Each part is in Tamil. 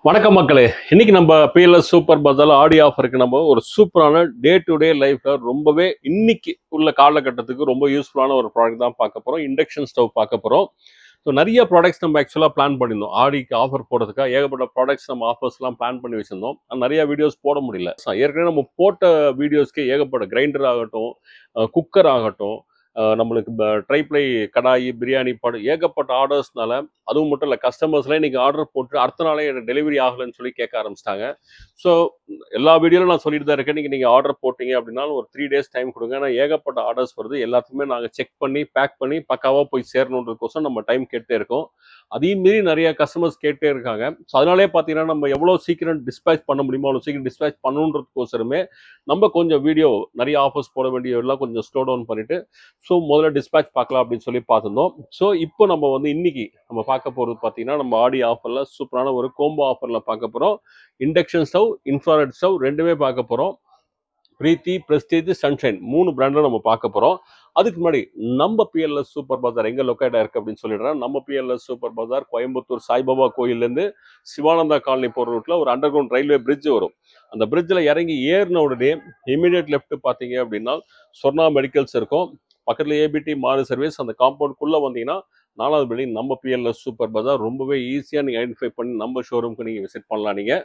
வணக்கம் மக்களே. இன்னைக்கு நம்ம பிஎல்எஸ் சூப்பர் பஜார்ல ஆடி ஆஃபருக்கு நம்ம ஒரு சூப்பரான டே டு டே லைஃப்ல ரொம்பவே இன்னைக்கு உள்ள காலகட்டத்துக்கு ரொம்ப யூஸ்ஃபுல்லான ஒரு ப்ராடக்ட் தான் பார்க்க போறோம். இண்டக்ஷன் ஸ்டவ் பார்க்க போறோம். ஸோ நிறைய ப்ராடக்ட்ஸ் நம்ம ஆக்சுவலாக பிளான் பண்ணியிருந்தோம். ஆடிக்கு ஆஃபர் போடுறதுக்காக ஏகப்பட்ட ப்ராடக்ட்ஸ் நம்ம ஆஃபர்ஸ்லாம் பிளான் பண்ணி வச்சிருந்தோம். நிறைய வீடியோஸ் போட முடியல. ஏற்கனவே நம்ம போட்ட வீடியோஸ்க்கு ஏகப்பட்ட கிரைண்டர் ஆகட்டும், குக்கர் ஆகட்டும், நம்மளுக்கு ட்ரைப்ளை கடாயி பிரியாணி பாடு ஏகப்பட்ட ஆர்டர்ஸ்னால அதுவும் மட்டும் இல்லை, கஸ்டமர்ஸ்லாம் இன்னைக்கு ஆர்டர் போட்டு அடுத்த நாளே எனக்கு டெலிவரி ஆகலைன்னு சொல்லி கேட்க ஆரம்பிச்சிட்டாங்க. ஸோ எல்லா வீடியோலும் நான் சொல்லிட்டு தான் இருக்கேன். நீங்கள் ஆர்டர் போட்டீங்க அப்படின்னாலும் ஒரு 3 days டைம் கொடுங்க. ஏன்னா ஏகப்பட்ட ஆர்டர்ஸ் வருது. எல்லாத்துக்குமே நாங்கள் செக் பண்ணி பேக் பண்ணி பக்காவாக போய் சேரணுன்றதுக்கோசம் நம்ம டைம் கேட்டே இருக்கோம். அதையும் மீறி நிறைய கஸ்டமர்ஸ் கேட்டே இருக்காங்க. ஸோ அதனாலே பார்த்தீங்கன்னா நம்ம எவ்வளோ சீக்கிரம் டிஸ்பேச் பண்ண முடியுமோ அவ்வளோ சீக்கிரம் டிஸ்பேச் பண்ணணுன்றதுக்கோசரமே நம்ம கொஞ்சம் வீடியோ நிறைய ஆஃபர்ஸ் போட வேண்டிய எல்லாம் கொஞ்சம் ஸ்லோ டவுன் பண்ணிட்டு ஸோ முதல்ல டிஸ்பேச் பார்க்கலாம் அப்படின்னு சொல்லி பார்த்துருந்தோம். ஸோ இப்போ நம்ம இன்னைக்கு நம்ம பார்க்க போகிறது பார்த்தீங்கன்னா நம்ம ஆடி ஆஃபரில் சூப்பரான ஒரு கோம்போ ஆஃபரில் பார்க்க போகிறோம். இண்டக்ஷன் ஸ்டவ், இன்ஃப்ராரெட் ஸ்டவ் ரெண்டுமே பார்க்க போகிறோம். பிரீத்தி, பிரஸ்டீஜ், சன்ஷைன் 3 பிராண்டில் நம்ம பார்க்க போகிறோம். அதுக்கு முன்னாடி நம்ம பிஎல்எஸ் சூப்பர் பஜார் எங்கே லொக்கேட் ஆயிருக்கு அப்படின்னு சொல்லிடுறேன். நம்ம பிஎல்எஸ் சூப்பர் பஜார் கோயம்புத்தூர் சாய்பாபா கோயிலேருந்து சிவானந்தா காலனி போகிற ரூட்டில் ஒரு அண்டர் கிரவுண்ட் ரயில்வே பிரிட்ஜ் வரும். அந்த பிரிட்ஜில் இறங்கி ஏறின உடனே இமீடியட் லெஃப்ட் பார்த்தீங்க அப்படின்னா சொர்ணா மெடிக்கல்ஸ் இருக்கும். பக்கத்தில் ஏபிடி மாறு சர்வீஸ். அந்த காம்பவுண்ட்குள்ளே வந்தீங்கன்னா 4வது பில்டிங் நம்ம பிஎல்எஸ் சூப்பர் பஜார். ரொம்பவே ஈஸியாக நீங்கள் ஐடென்டிஃபை பண்ணி நம்ம ஷோரூமுக்கு நீங்கள் விசிட் பண்ணலாம். நீங்கள்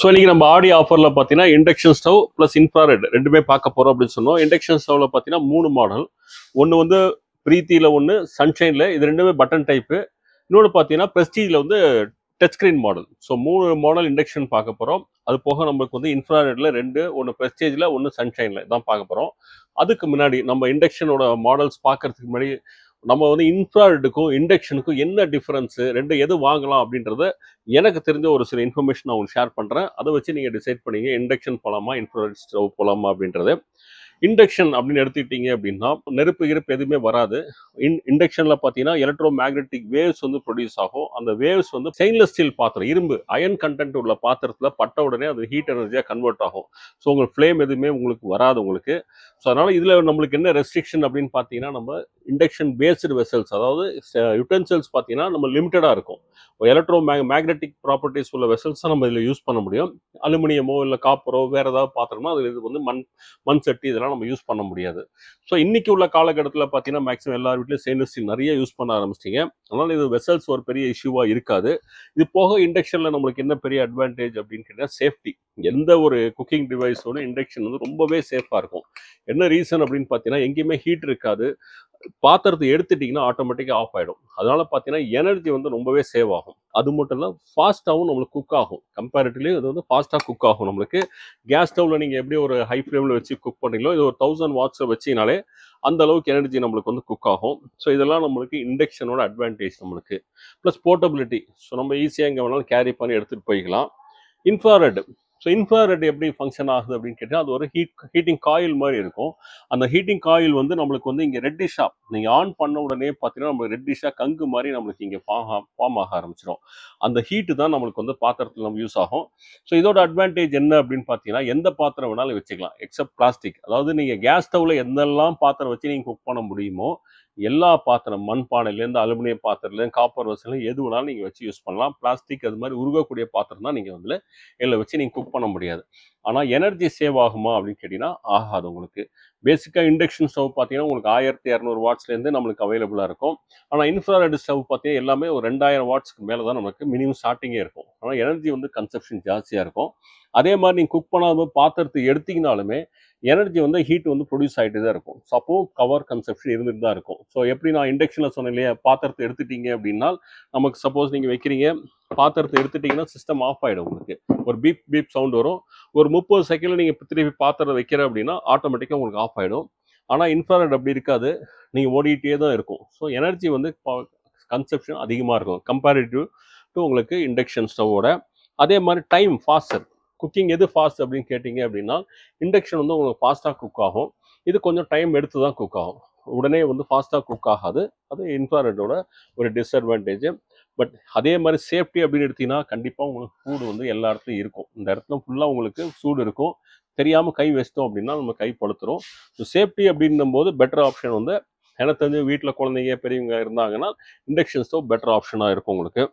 ஸோ இன்றைக்கி நம்ம ஆடி ஆஃபரில் பார்த்தீங்கன்னா இண்டக்ஷன் ஸ்டவ் ப்ளஸ் இன்ஃப்ராரெட் ரெண்டுமே பார்க்க போகிறோம் அப்படின்னு சொன்னோம். இண்டக்ஷன் ஸ்டவ்வில் பார்த்தீங்கன்னா 3 மாடல். ஒன்று பிரீத்தியில், ஒன்று சன்ஷைனில். இது ரெண்டுமே பட்டன் டைப்பு. இன்னொன்று பார்த்தீங்கன்னா ப்ரெஸ்டீஜில் touch screen model. So 3 model induction பார்க்க போகிறோம். அது போக நம்மளுக்கு இன்ஃப்ராரெட்டில் 2, ஒன்று ப்ரெஸ்டீஜில், ஒன்று சன்ஷைனில் தான் பார்க்க போகிறோம். அதுக்கு முன்னாடி நம்ம இண்டக்ஷனோட மாடல்ஸ் பார்க்கறதுக்கு முன்னாடி நம்ம இன்ஃப்ராரெட்டுக்கும் இண்டக்ஷனுக்கும் என்ன டிஃபரன்ஸு, ரெண்டு எது வாங்கலாம் அப்படின்றத எனக்கு தெரிஞ்ச ஒரு சில இன்ஃபர்மேஷன் நான் உங்களுக்கு ஷேர் பண்ணுறேன். அதை வச்சு நீங்கள் டிசைட் பண்ணிங்க இண்டக்ஷன் போகலாமா இன்ஃப்ராரெட் ஸ்டவ் போகலாமா அப்படின்றது. இண்டக்ஷன் அப்படின்னு எடுத்துக்கிட்டீங்க அப்படின்னா நெருப்பு இருப்பு எதுவுமே வராது. இண்டக்ஷனில் பார்த்தீங்கன்னா எலக்ட்ரோ மேக்னெட்டிக் வேவ்ஸ் ப்ரொடியூஸ் ஆகும். அந்த வேவ்ஸ் ஸ்டெயின்லெஸ் ஸ்டீல் பாத்திரம், இரும்பு அயன் கண்டென்ட் உள்ள பாத்திரத்தில் பட்ட உடனே அது ஹீட் எனர்ஜியாக கன்வெர்ட் ஆகும். ஸோ உங்களுக்கு ஃப்ளேம் எதுவுமே உங்களுக்கு வராது உங்களுக்கு. ஸோ அதனால் இதில் நம்மளுக்கு என்ன ரெஸ்ட்ரிக்ஷன் அப்படின்னு பார்த்தீங்கன்னா நம்ம இண்டக்ஷன் பேஸ்டு வெசல்ஸ், அதாவது யுட்டென்சில்ஸ் பார்த்தீங்கன்னா நம்ம லிமிட்டடாக இருக்கும். எலக்ட்ரோ மேக்னெட்டிக் ப்ராப்பர்ட்டிஸ் உள்ள வெசல்ஸ் தான் நம்ம இதில் யூஸ் பண்ண முடியும். அலுமினியமோ இல்லை காப்பரோ வேறு ஏதாவது பாத்திரமோ அதில் இது மண் சட்டி இதெல்லாம் நம்ம யூஸ் பண்ண முடியாது. ஸோ இன்னைக்கு உள்ள காலகட்டத்தில் பார்த்தீங்கன்னா மேக்ஸிமம் எல்லார் வீட்லையும் ஸ்டெயின்லெஸ் ஸ்டீல் நிறைய யூஸ் பண்ண ஆரம்பிச்சிட்டிங்க. அதனால் இது வெசல்ஸ் ஒரு பெரிய இஷ்யூவாக இருக்காது. இது போக இண்டக்ஷனில் நம்மளுக்கு என்ன பெரிய அட்வான்டேஜ் அப்படின்னு கேட்டால் சேஃப்டி. எந்த ஒரு குக்கிங் டிவைஸோட இண்டக்ஷன் ரொம்பவே சேஃபாக இருக்கும். என்ன ரீசன் அப்படின்னு பார்த்தீங்கன்னா எங்கேயுமே ஹீட் இருக்காது. பாத்திரத்தை எடுத்துட்டிங்கன்னா ஆட்டோமேட்டிக்காக ஆஃப் ஆகிடும். அதனால பார்த்தீங்கன்னா எனர்ஜி ரொம்பவே சேவ் ஆகும். அது மட்டும் இல்லை, ஃபாஸ்ட்டாகவும் நம்மளுக்கு குக் ஆகும். கம்பேரிட்டிவ்லி இது ஃபாஸ்ட்டாக குக் ஆகும். நம்மளுக்கு கேஸ் ஸ்டவ்வில் நீங்கள் எப்படி ஒரு ஹை ஃப்ளேமில் வச்சு குக் பண்ணுறீங்களோ இது ஒரு 1000 watts வச்சினாலே அந்த அளவுக்கு எனர்ஜி நம்மளுக்கு குக் ஆகும். ஸோ இதெல்லாம் நம்மளுக்கு இண்டக்ஷனோட அட்வான்டேஜ் நம்மளுக்கு. Plus portability. ஸோ நம்ம ஈஸியாக எங்கே வேணாலும் கேரி பண்ணி எடுத்துகிட்டு போய்க்கலாம். இன்ஃப்ராரெட். ஸோ இன்ஃப்ராரெட் எப்படி ஃபங்க்ஷன் ஆகுது அப்படின்னு கேட்டால் அது ஒரு ஹீட்டிங் காயில் மாதிரி இருக்கும். அந்த ஹீட்டிங் காயில் நம்மளுக்கு இங்கே ரெட்டிஷாக நீங்கள் ஆன் பண்ண உடனே பார்த்தீங்கன்னா நம்மளுக்கு ரெட்டிஷாக கங்கு மாதிரி நம்மளுக்கு இங்கே ஃபார்ம் ஆக ஆரம்பிச்சிடும். அந்த ஹீட்டு தான் நம்மளுக்கு பாத்திரத்தில் நம்ம யூஸ் ஆகும். ஸோ இதோட அட்வான்டேஜ் என்ன அப்படின்னு பார்த்தீங்கன்னா எந்த பாத்திரம் வேணாலும் வச்சுக்கலாம் எக்ஸப்ட் பிளாஸ்டிக். அதாவது நீங்கள் கேஸ் ஸ்டவ்வில் எந்தெல்லாம் பாத்திரம் வச்சு நீங்கள் குக் பண்ண முடியுமோ எல்லா பாத்திரம், மண் பானையிலேருந்து அலுமினியம் பாத்திரத்துலேருந்து காப்பர் வசதியும் எது வேணாலும் நீங்கள் வச்சு யூஸ் பண்ணலாம். பிளாஸ்டிக் அது மாதிரி உருகக்கூடிய பாத்திரம் தான் நீங்கள் இதில் வச்சு நீங்கள் குக் பண்ண முடியாது. ஆனால் எனர்ஜி சேவ் ஆகுமா அப்படின்னு கேட்டிங்கன்னா ஆகாது உங்களுக்கு. பேசிக்காக இண்டக்ஷன் ஸ்டவ் பார்த்தீங்கன்னா உங்களுக்கு 1200 wattsலேருந்து நம்மளுக்கு அவைலபிளாக இருக்கும். ஆனால் இன்ஃப்ராரெட் ஸ்டவ் பார்த்தீங்கன்னா எல்லாமே ஒரு 2000 wattsக்கு மேலே தான் நமக்கு மினிமம் ஸ்டார்டிங்கே இருக்கும். ஆனால் எனர்ஜி கன்சப்ஷன் ஜாஸ்தியாக இருக்கும். அதே மாதிரி நீங்கள் குக் பண்ணாத பாத்திரத்தை எடுத்திங்கனாலுமே எனர்ஜி ஹீட் ப்ரொடியூஸ் ஆகிட்டு தான் இருக்கும். ஸோ அப்போது கவர் கன்சப்ஷன் இருந்துட்டு தான் இருக்கும். ஸோ எப்படி நான் இண்டக்ஷனில் சொன்னேன் இல்லையா, பாத்திரத்தை எடுத்துட்டீங்க அப்படின்னா நமக்கு சப்போஸ் நீங்கள் வைக்கிறீங்க, பாத்திரத்தை எடுத்துட்டிங்கன்னா சிஸ்டம் ஆஃப் ஆகிடும். உங்களுக்கு ஒரு பீப் பீப் சவுண்ட் வரும். ஒரு 30 செகண்டில் நீங்கள் திருப்பி பாத்திரத்தை வைக்கிற அப்படின்னா ஆட்டோமேட்டிக்காக உங்களுக்கு ஆஃப் ஆகிடும். ஆனால் இன்ஃப்ராரெட் அப்படி இருக்காது, நீங்கள் ஓடிட்டே தான் இருக்கும். ஸோ எனர்ஜி கன்சப்ஷன் அதிகமாக இருக்கும் கம்பேரிட்டிவ் டு உங்களுக்கு இண்டக்ஷன் ஸ்டவோட. அதே மாதிரி டைம் ஃபாஸ்டர். குக்கிங் எது ஃபாஸ்ட் அப்படின்னு கேட்டிங்க அப்படின்னா இண்டக்ஷன் உங்களுக்கு ஃபாஸ்ட்டாக குக் ஆகும். இது கொஞ்சம் டைம் எடுத்து தான் குக் ஆகும். உடனே ஃபாஸ்ட்டாக குக் ஆகாது. அது இன்ஃப்ராரெட்டோட ஒரு டிஸ்அட்வான்டேஜ். பட் அதே மாதிரி சேஃப்டி அப்படின்னு எடுத்தீங்கன்னா கண்டிப்பாக உங்களுக்கு சூடு வந்து எல்லா இடத்துலையும் இருக்கும். இந்த இடத்துல ஃபுல்லாக உங்களுக்கு சூடு இருக்கும். தெரியாமல் கை வச்சிட்டோம் அப்படின்னா நம்ம கை படுத்துரும். ஸோ சேஃப்டி அப்படின்னும் போது பெட்டர் ஆப்ஷன் வந்து எனக்கு தெரிஞ்சு வீட்டில் குழந்தைங்க பெரியவங்க இருந்தாங்கன்னா இண்டக்ஷன் ஸ்டவ் பெட்டர் ஆப்ஷனாக இருக்கும் உங்களுக்கு.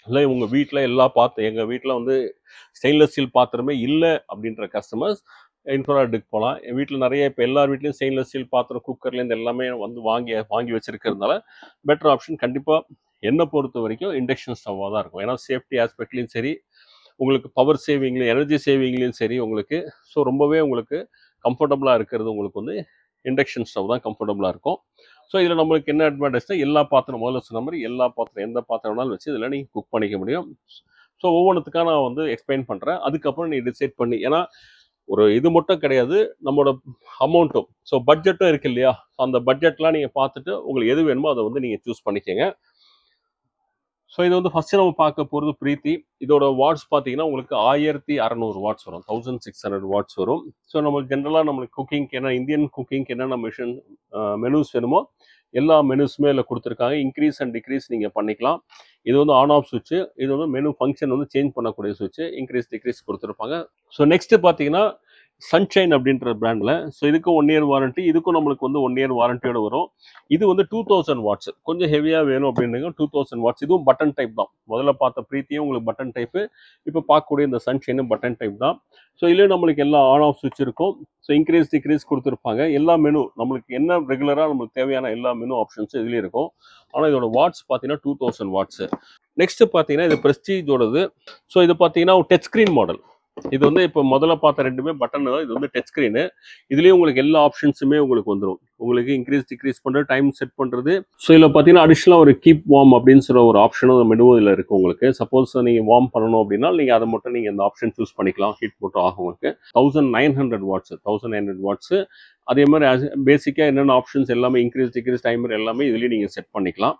இல்லை உங்கள் வீட்டில் எல்லா எங்கள் வீட்டில் வந்து ஸ்டெயின்லெஸ் ஸ்டீல் பாத்திரமே இல்லை அப்படின்ற கஸ்டமர்ஸ் இன்ஃப்ராரெட்டுக்கு போகலாம். என் வீட்டில் நிறைய இப்போ எல்லார் வீட்லையும் ஸ்டெயின்லெஸ் ஸ்டீல் பாத்திரம் குக்கர்லேருந்து எல்லாமே வந்து வாங்கி வச்சிருக்கிறதுனால பெட்டர் ஆப்ஷன் கண்டிப்பாக என்னை பொறுத்த வரைக்கும் இண்டக்ஷன் ஸ்டவ்வாக தான் இருக்கும். ஏன்னா சேஃப்டி ஆஸ்பெக்ட்லேயும் சரி, உங்களுக்கு பவர் சேவிங்லையும் எனர்ஜி சேவிங்லேயும் சரி உங்களுக்கு. ஸோ ரொம்பவே உங்களுக்கு கம்ஃபர்டபுளாக இருக்கிறது உங்களுக்கு வந்து இண்டக்ஷன் ஸ்டவ் தான் கம்ஃபர்டபுளாக இருக்கும். ஸோ இதில் நம்மளுக்கு என்ன அட்வான்டேஜ்னா எல்லா பாத்திரம் முதல்ல சொன்ன மாதிரி எல்லா பாத்திரம் எந்த பாத்திரம் வேணாலும் வச்சு இதில் நீங்கள் குக் பண்ணிக்க முடியும். ஸோ ஒவ்வொன்றுத்துக்காக நான் வந்து எக்ஸ்பிளைன் பண்ணுறேன். அதுக்கப்புறம் நீ டிசைட் பண்ணி, ஏன்னா ஒரு இது மட்டும் கிடையாது, நம்மளோட அமௌண்ட்டும் ஸோ பட்ஜெட்டும் இருக்கு இல்லையா, அந்த பட்ஜெட்லாம் நீங்கள் பார்த்துட்டு உங்களுக்கு எது வேணுமோ அதை வந்து நீங்கள் சூஸ் பண்ணிக்கோங்க. ஸோ இது வந்து ஃபஸ்ட்டு நம்ம பார்க்க போகிறது பிரீத்தி. இதோட வாட்ஸ் பார்த்தீங்கன்னா உங்களுக்கு 1600 வாட்ஸ் வரும், 1600 வாட்ஸ் வரும். ஸோ நம்மளுக்கு ஜென்ரலாக நம்மளுக்கு குக்கிங்க்கு என்ன இந்தியன் குக்கிங்க்கு என்னென்ன மெனூஸ் வேணுமோ எல்லா மெனூஸுமே இதில் கொடுத்துருக்காங்க. இன்க்ரீஸ் அண்ட் டிக்ரீஸ் நீங்கள் பண்ணிக்கலாம். இது வந்து ஆன் ஆஃப் சுவிட்சு. இது வந்து மெனு ஃபங்க்ஷன் வந்து சேஞ்ச் பண்ணக்கூடிய சுவிட்சு. இன்க்ரீஸ் டிக்ரீஸ் கொடுத்துருப்பாங்க. ஸோ நெக்ஸ்ட்டு பார்த்தீங்கன்னா சன்ஷைன் அப்படின்ற பிராண்டில். ஸோ இதுக்கும் 1 இயர் வாரண்ட்டி, இதுக்கும் நம்மளுக்கு வந்து 1 இயர் வாரண்டியோட வரும். இது வந்து 2000 வாட்ஸ், கொஞ்சம் ஹெவியாக வேணும் அப்படின்னுங்க 2000 வாட்ஸ். இதுவும் பட்டன் டைப் தான். முதல்ல பார்த்த பிரீத்தியும் உங்களுக்கு பட்டன் டைப்பு, இப்போ பார்க்கக்கூடிய இந்த சன்ஷைனும் பட்டன் டைப் தான். ஸோ இதுலேயும் நம்மளுக்கு எல்லாம் ஆன் ஆஃப் சுவிட்ச் இருக்கும். ஸோ இன்க்ரீஸ் டிக்ரீஸ் கொடுத்துருப்பாங்க. எல்லா மெனு நம்மளுக்கு என்ன ரெகுலராக நம்மளுக்கு தேவையான எல்லா மெனு ஆப்ஷன்ஸும் இதுலேயும் இருக்கும். ஆனால் இதோட வாட்ஸ் பார்த்தீங்கன்னா 2000 வாட்ஸு. நெக்ஸ்ட்டு பார்த்தீங்கன்னா இது ப்ரெஸ்டீஜோடது. ஸோ இது பார்த்தீங்கன்னா ஒரு டச் ஸ்க்ரீன் மாடல். இது வந்து இப்போ முதல்ல பார்த்த ரெண்டுமே பட்டன் தான். இது வந்து டச் ஸ்க்ரீனு. இதுலேயே உங்களுக்கு எல்லா ஆப்ஷன்ஸுமே உங்களுக்கு வந்துடும். உங்களுக்கு இன்க்ரீஸ் டிக்ரீஸ் பண்ணுறது, டைம் செட் பண்ணுறது. ஸோ இதில் பார்த்தீங்கன்னா அடிஷ்னலாக ஒரு கீப் வார்ம் அப்படின்னு சொல்ல ஒரு ஆப்ஷனும் மெனு இதில் இருக்குது உங்களுக்கு. சப்போஸ் நீங்கள் வார்ம் பண்ணணும் அப்படின்னா நீங்கள் அதை மட்டும் நீங்கள் இந்த ஆப்ஷன் சூஸ் பண்ணிக்கலாம். ஹீட் மட்டும் ஆகும் உங்களுக்கு. 1900 வாட்ஸு, 1900 வாட்ஸு. அதே மாதிரி பேசிக்காக என்னென்ன ஆப்ஷன்ஸ் எல்லாமே இன்க்ரீஸ் டிக்ரீஸ் டைமர் எல்லாமே இதுலேயே நீங்கள் செட் பண்ணிக்கலாம்.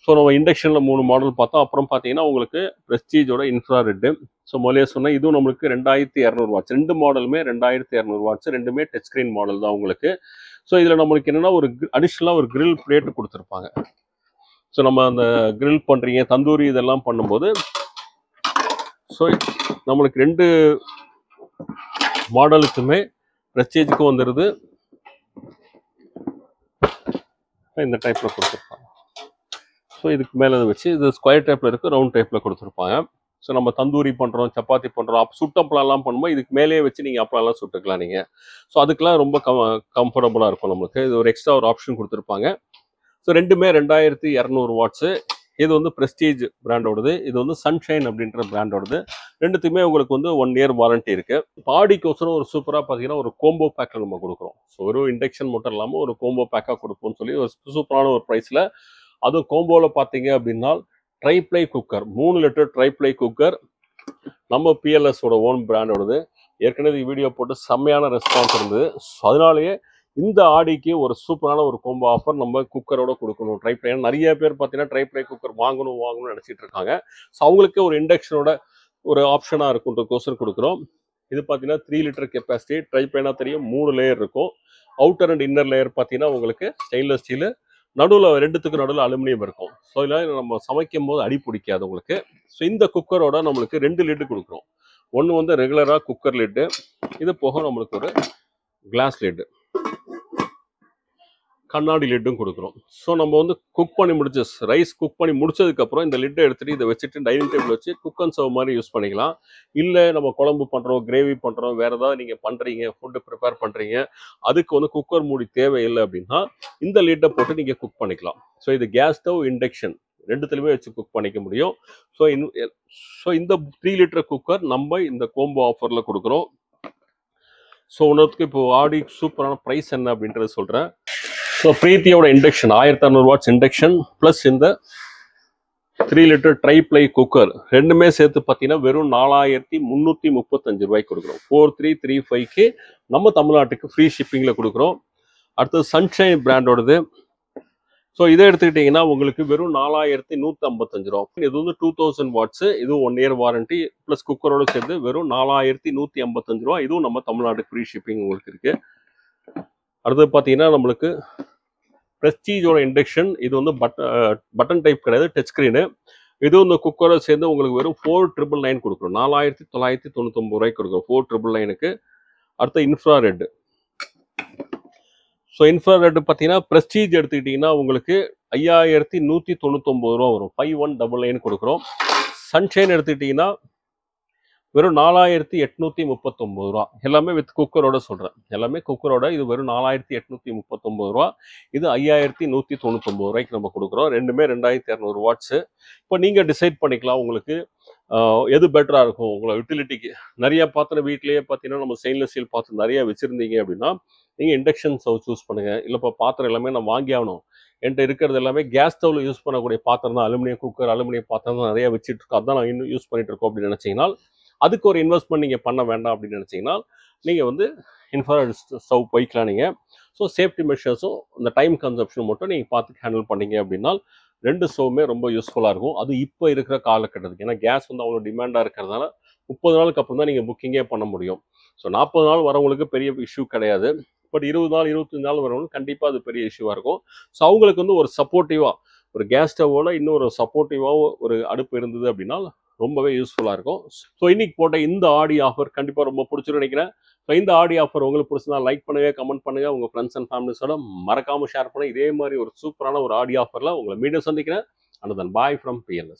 ஸோ நம்ம இண்டக்ஷனில் 3 மாடல் பார்த்தோம். அப்புறம் பார்த்தீங்கன்னா உங்களுக்கு ப்ரெஸ்டீஜோட இன்ஃப்ராரெட்டு. ஸோ முதலே சொன்னால் இதுவும் நம்மளுக்கு 2200 வாட்ஸ். 2 மாடலுமே 2200 வாட்ஸ். ரெண்டுமே டச் ஸ்க்ரீன் மாடல் தான் உங்களுக்கு. ஸோ இதில் நம்மளுக்கு என்னென்னா ஒரு அடிஷ்னலாக ஒரு கிரில் பிளேட்டு கொடுத்துருப்பாங்க. ஸோ நம்ம அந்த கிரில் பண்ணுறீங்க, தந்தூரி இதெல்லாம் பண்ணும்போது ஸோ நம்மளுக்கு 2 மாடலுக்குமே ப்ரெஸ்டீஜுக்கும் வந்துடுது. இந்த டைப்பில் கொடுத்துருப்பாங்க. ஸோ இதுக்கு மேலே வச்சு இது ஸ்கொயர் டைப்பில் இருக்குது, ரவுண்ட் டைப்பில் கொடுத்துருப்பாங்க. ஸோ நம்ம தந்தூரி பண்ணுறோம், சப்பாத்தி பண்ணுறோம், சுட்டப்பலாம்லாம் பண்ணும்போது இதுக்கு மேலேயே வச்சு நீங்கள் அப்பளம்லாம் சுட்டுக்கலாம் நீங்கள். ஸோ அதுக்கெலாம் ரொம்ப கம்ஃபர்டபுளாக இருக்கும் நம்மளுக்கு. இது ஒரு எக்ஸ்ட்ரா ஒரு ஆப்ஷன் கொடுத்துருப்பாங்க. ஸோ ரெண்டுமே 2200 வாட்ஸு. இது வந்து ப்ரெஸ்டீஜ் பிராண்டோடது, இது வந்து சன்ஷைன் அப்படின்ற பிராண்டோடது. ரெண்டுத்துக்குமே உங்களுக்கு வந்து 1 இயர் வாரண்ட்டி இருக்குது. பாடிக்கோசரம் ஒரு சூப்பராக பார்த்தீங்கன்னா ஒரு கோம்போ பேக்கில் நம்ம கொடுக்குறோம். ஸோ ஒரு இண்டக்ஷன் மட்டும் இல்லாமல் ஒரு கோம்போ பேக்காக கொடுப்போம்னு சொல்லி ஒரு சூப்பரான ஒரு ப்ரைஸில். அதுவும் கோம்போவில் பார்த்தீங்க அப்படின்னா tri-ply cooker, 3 litre tri-ply cooker, நம்ம பிஎல்எஸோட ஓன் பிராண்டோடது. ஏற்கனவே வீடியோ போட்டு செம்மையான ரெஸ்பான்ஸ் இருந்தது. ஸோ அதனாலேயே இந்த ஆடிக்கு ஒரு சூப்பரான ஒரு கோம்போ ஆஃபர் நம்ம குக்கரோட கொடுக்கணும். ட்ரைப்ளை, ஏன்னா நிறைய பேர் பார்த்தீங்கன்னா ட்ரைப்ளை குக்கர் வாங்கணும்னு நினச்சிட்டு இருக்காங்க. ஸோ அவங்களுக்கு ஒரு இண்டக்ஷனோட ஒரு ஆப்ஷனாக இருக்குன்றக்கோசரம் கொடுக்குறோம். இது பார்த்தீங்கன்னா 3 லிட்டர் கெப்பாசிட்டி. ட்ரைப்ளைனா தெரியும், 3 லேயர் இருக்கும். அவுட்டர் அண்ட் இன்னர் லேயர் பார்த்தீங்கன்னா உங்களுக்கு ஸ்டெயின்லெஸ் ஸ்டீலு, நடுவில் ரெண்டுத்துக்கு நடுவில் அலுமினியம் இருக்கும். ஸோ இதெல்லாம் நம்ம சமைக்கும் போது அடி பிடிக்காது உங்களுக்கு. ஸோ இந்த குக்கரோட நம்மளுக்கு 2 லிட்டு கொடுக்குறோம். ஒன்று வந்து ரெகுலராக குக்கர் லிட்டு, இது போக நம்மளுக்கு ஒரு கிளாஸ் லிட்டு, கண்ணாடி லிட்டும் கொடுக்குறோம். ஸோ நம்ம வந்து குக் பண்ணி ரைஸ் குக் பண்ணி முடிச்சதுக்கப்புறம் இந்த லிட்டை எடுத்துகிட்டு இதை வச்சுட்டு டைனிங் டேபிள் வச்சு குக் அண்ட் சர்வ் மாதிரி யூஸ் பண்ணிக்கலாம். இல்லை நம்ம குழம்பு பண்ணுறோம், கிரேவி பண்ணுறோம், வேறு ஏதாவது நீங்கள் பண்ணுறீங்க, ஃபுட்டு ப்ரிப்பேர் பண்ணுறீங்க, அதுக்கு வந்து குக்கர் மூடி தேவையில்லை அப்படின்னா இந்த லிட்டை போட்டு நீங்கள் குக் பண்ணிக்கலாம். ஸோ இது கேஸ் ஸ்டவ், இண்டக்ஷன் ரெண்டுத்துலையுமே வச்சு குக் பண்ணிக்க முடியும். ஸோ இந்த 3 லிட்டர் குக்கர் நம்ம இந்த கோம்போ ஆஃபரில் கொடுக்குறோம். ஸோ ஒன்றுத்துக்கு இப்போ ஆடி சூப்பரான ப்ரைஸ் என்ன அப்படின்றத சொல்கிறேன். ஸோ பிரீத்தியோட இண்டக்ஷன் 1600 வாட்ஸ் இண்டக்ஷன் ப்ளஸ் இந்த 3 லிட்டர் ட்ரைப்ளை குக்கர் ரெண்டுமே சேர்த்து பார்த்தீங்கன்னா வெறும் 4335 ரூபாய்க்கு கொடுக்குறோம். 4335க்கு நம்ம தமிழ்நாட்டுக்கு ஃப்ரீ ஷிப்பிங்கில் கொடுக்குறோம். அடுத்தது சன்ஷைன் பிராண்டோடது. ஸோ இதை எடுத்துக்கிட்டிங்கன்னா உங்களுக்கு வெறும் 4155 ரூபா. இது வந்து 2000 வாட்ஸு, இதுவும் 1 இயர் வாரண்ட்டி ப்ளஸ் குக்கரோடு சேர்த்து வெறும் 4155 ரூபா. இதுவும் நம்ம தமிழ்நாட்டுக்கு ஃப்ரீ ஷிப்பிங் உங்களுக்கு இருக்குது. அடுத்தது பார்த்தீங்கன்னா நம்மளுக்கு ப்ரெஸ்டீஜோட இண்டக்ஷன். இது வந்து பட்டன் டைப் கிடையாது, டச் ஸ்க்ரீனு. இதுவும் இந்த குக்கரை சேர்ந்து உங்களுக்கு வெறும் 4999 கொடுக்குறோம். 4999 ரூபாய்க்கு கொடுக்குறோம் 4999க்கு. அடுத்த இன்ஃப்ராரெட். ஸோ இன்ஃப்ராரெட் பார்த்தீங்கன்னா ப்ரெஸ்டீஜ் எடுத்துக்கிட்டிங்கன்னா உங்களுக்கு 5199 ரூபா வரும். 5199 கொடுக்குறோம். சன்ஷைன் எடுத்துக்கிட்டிங்கன்னா வெறும் 4839 ரூபா. எல்லாமே வித் குக்கரோட சொல்கிறேன், எல்லாமே குக்கரோட. இது வெறும் 4839 ரூபா. இது 5199 ரூபாய்க்கு நம்ம கொடுக்குறோம். ரெண்டுமே 2200 வாட்ஸு. இப்போ நீங்கள் டிசைட் பண்ணிக்கலாம் உங்களுக்கு எது பெட்டராக இருக்கும் உங்களை யூட்டிலிட்டிக்கு. நிறைய பாத்திரம் வீட்லேயே பார்த்தீங்கன்னா நம்ம ஸ்டெயின்லெஸ் ஸ்டீல் பாத்திரம் நிறைய வச்சுருந்தீங்க அப்படின்னா நீங்கள் இண்டக்ஷன் ஸ்டவ் சூஸ் பண்ணுங்கள். இல்லைப்பா பாத்திரம் எல்லாமே நான் வாங்கி ஆகணும், என்கிட்ட இருக்கிறது எல்லாமே கேஸ் ஸ்டவ்வில் யூஸ் பண்ணக்கூடிய பாத்திரம் தான், அலுமினியம் குக்கர் அலுமினியம் பாத்திரம் தான் நிறைய வச்சுட்டு இருக்கோம், அதான் நான் இன்னும் யூஸ் பண்ணிட்டு இருக்கோம் அப்படின்னு நினச்சிங்கன்னா அதுக்கு ஒரு இன்வெஸ்ட்மெண்ட் நீங்கள் பண்ண வேண்டாம் அப்படின்னு நினச்சிங்கன்னா நீங்கள் வந்து இன்ஃப்ராரெட் ஸ்டவ் போய்க்கலாம் நீங்கள். ஸோ சேஃப்டி மெஷர்ஸும் இந்த டைம் கன்சப்ஷன் மட்டும் நீங்கள் பார்த்து ஹேண்டில் பண்ணீங்க அப்படின்னா ரெண்டு ஸ்டவ்வுமே ரொம்ப யூஸ்ஃபுல்லாக இருக்கும். அது இப்போ இருக்கிற காலகட்டத்துக்கு, ஏன்னா கேஸ் வந்து அவ்வளோ டிமாண்டாக இருக்கிறதுனால 30 நாளுக்கு அப்புறம் தான் நீங்கள் புக்கிங்கே பண்ண முடியும். ஸோ 40 நாள் வரவங்களுக்கு பெரிய இஷ்யூ கிடையாது. பட் 20 நாள் 25 நாள் வரவங்களுக்கு கண்டிப்பாக அது பெரிய இஷ்யூவாக இருக்கும். ஸோ அவங்களுக்கு வந்து ஒரு சப்போர்ட்டிவாக ஒரு கேஸ் ஸ்டவோட இன்னும் ஒரு சப்போர்ட்டிவாக ஒரு அடுப்பு இருந்தது அப்படின்னா ரொம்பவே யூஸ்ஃபுல்லாக இருக்கும். ஸோ இன்னைக்கு போட்ட இந்த ஆடி ஆஃபர் கண்டிப்பாக ரொம்ப பிடிச்சிருன்னு நினைக்கிறேன். ஸோ இந்த ஆடி ஆஃபர் உங்களுக்கு பிடிச்சதா லைக் பண்ணுங்க, கமெண்ட் பண்ணுங்க, உங்கள் ஃப்ரெண்ட்ஸ் அண்ட் ஃபேமிலிஸோட மறக்காமல் ஷேர் பண்ணுங்க. இதே மாதிரி ஒரு சூப்பரான ஒரு ஆடி ஆஃபரில் உங்களை மீண்டும் சந்திக்கிறேன். And then bye from PLS.